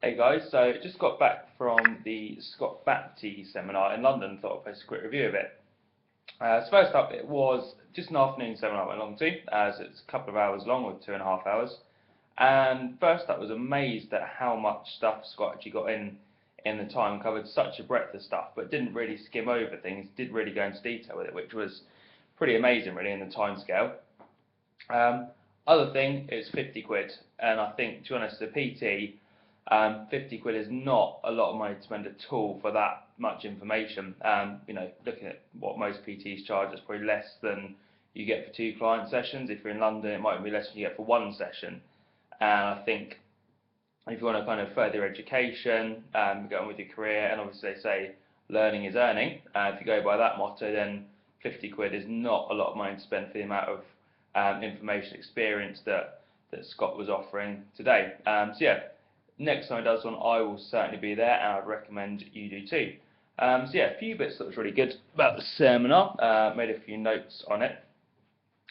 Hey guys, so just got back from the Scott Baptie seminar in London. Thought I'd post a quick review of it. So first up, it was just an afternoon seminar I went along to, as it's a couple of hours long, or 2.5 hours. And first up, was amazed at how much stuff Scott actually got in the time. Covered such a breadth of stuff, but didn't really skim over things. Did really go into detail with it, which was pretty amazing, really, in the time scale. Other thing is 50 quid, and I think, to be honest, the PT. 50 quid is not a lot of money to spend at all for that much information. Looking at what most PTs charge, it's probably less than you get for 2 client sessions. If you're in London, it might be less than you get for 1 session. And I think if you want to kind of further your education, go on with your career, and obviously they say learning is earning. If you go by that motto, then 50 quid is not a lot of money to spend for the amount of information, experience that Scott was offering today. So yeah. Next time he does one, I will certainly be there, and I'd recommend you do too. So yeah, a few bits that was really good about the seminar. Made a few notes on it.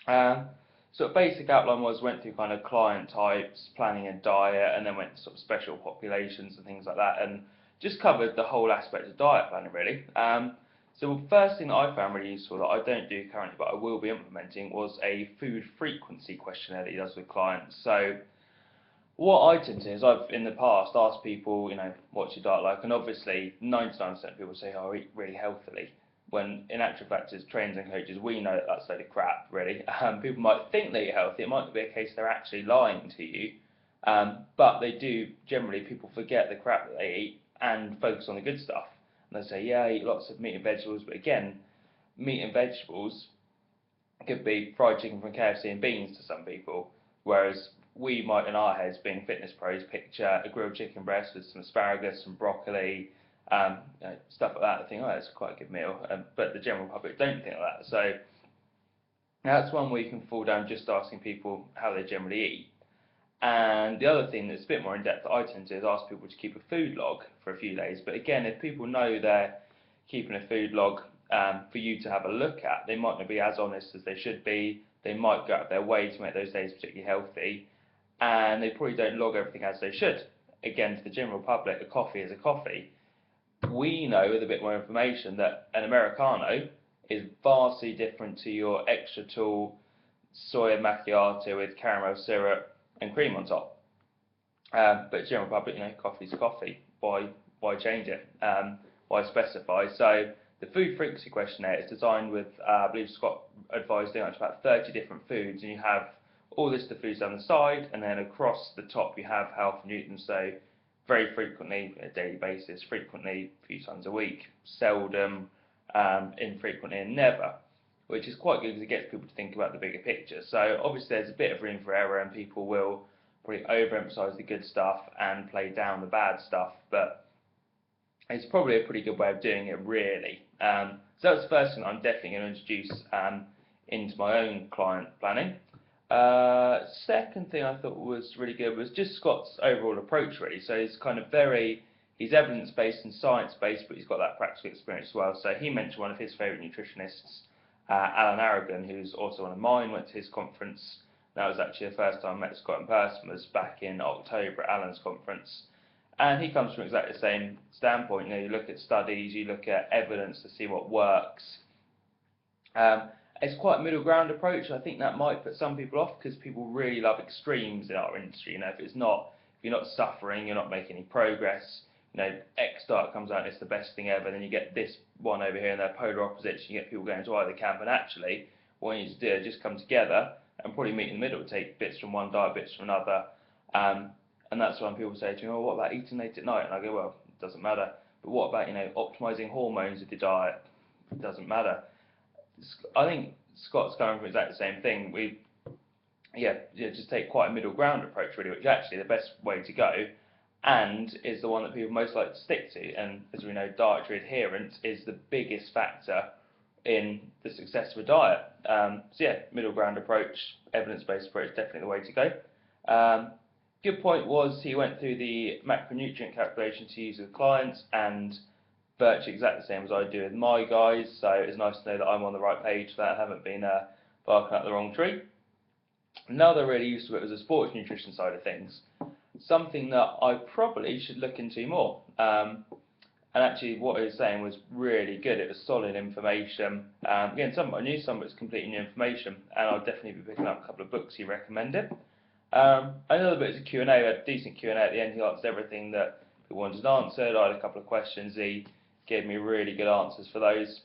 So a basic outline went through kind of client types, planning a diet, and then went to sort of special populations and things like that, and just covered the whole aspect of diet planning really. So the first thing that I found really useful that I don't do currently, but I will be implementing, was a food frequency questionnaire that he does with clients. So what I tend to do is I've in the past asked people, what's your diet like? And obviously 99% of people say, oh, I eat really healthily. When in actual fact, as trainers and coaches, we know that that's a load of crap, really. People might think they eat healthy. It might be a case they're actually lying to you. But they do, generally, people forget the crap that they eat and focus on the good stuff. And they say, yeah, I eat lots of meat and vegetables. But again, meat and vegetables could be fried chicken from KFC and beans to some people. Whereas we might, in our heads, being fitness pros, picture a grilled chicken breast with some asparagus, some broccoli, stuff like that. I think, oh, that's quite a good meal. But the general public don't think like that. So that's one where you can fall down just asking people how they generally eat. And the other thing that's a bit more in depth that I tend to do is ask people to keep a food log for a few days. But again, if people know they're keeping a food log for you to have a look at, they might not be as honest as they should be. They might go out of their way to make those days particularly healthy, and they probably don't log everything as they should. Again, to the general public, a coffee is a coffee. We know with a bit more information that an Americano is vastly different to your extra tall soya macchiato with caramel syrup and cream on top. But general public, coffee's coffee. Why change it? Why specify? So the food frequency questionnaire is designed with, I believe Scott advised doing about 30 different foods, and you have all list of foods down the side, and then across the top you have health and nutrition. So very frequently, on a daily basis, frequently, a few times a week, seldom, infrequently, and never, which is quite good because it gets people to think about the bigger picture. So obviously there's a bit of room for error, and people will probably overemphasize the good stuff and play down the bad stuff, but it's probably a pretty good way of doing it, really. So that's the first thing I'm definitely going to introduce into my own client planning. Second thing I thought was really good was just Scott's overall approach, really. So he's evidence-based and science-based, but he's got that practical experience as well. So he mentioned one of his favourite nutritionists, Alan Aragon, who's also one of mine, went to his conference. That was actually the first time I met Scott in person, was back in October at Alan's conference. And he comes from exactly the same standpoint. You look at studies, you look at evidence to see what works. It's quite a middle ground approach. I think that might put some people off because people really love extremes in our industry. If you're not suffering, you're not making any progress. X diet comes out and it's the best thing ever. Then you get this one over here and they're polar opposites. You get people going to either camp, and actually, what you need to do is just come together and probably meet in the middle. Take bits from one diet, bits from another. And that's when people say to me, oh, what about eating late at night? And I go, well, it doesn't matter. But what about, optimizing hormones with your diet? It doesn't matter. I think Scott's going from exactly the same thing. Just take quite a middle ground approach, really, which is actually the best way to go, and is the one that people most like to stick to. And as we know, dietary adherence is the biggest factor in the success of a diet. Middle ground approach, evidence-based approach, definitely the way to go. Good point was he went through the macronutrient calculations he used with clients, and virtually exactly the same as I do with my guys, so it's nice to know that I'm on the right page for that. I haven't been barking up the wrong tree. Another really useful bit was the sports nutrition side of things. something that I probably should look into more. And actually, what he was saying was really good. It was solid information. Again, some of it I knew, some of it's completely new information, and I'll definitely be picking up a couple of books he recommended. Another bit is a Q&A. We had a decent Q&A at the end. He answered everything that we wanted answered. I had a couple of questions. He gave me really good answers for those.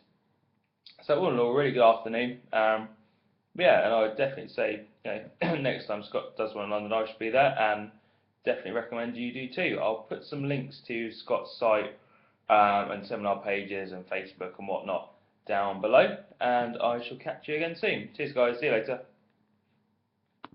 So all in all, really good afternoon. Yeah, and I would definitely say, next time Scott does one in London, I should be there, and definitely recommend you do too. I'll put some links to Scott's site and seminar pages and Facebook and whatnot down below, and I shall catch you again soon. Cheers guys, see you later.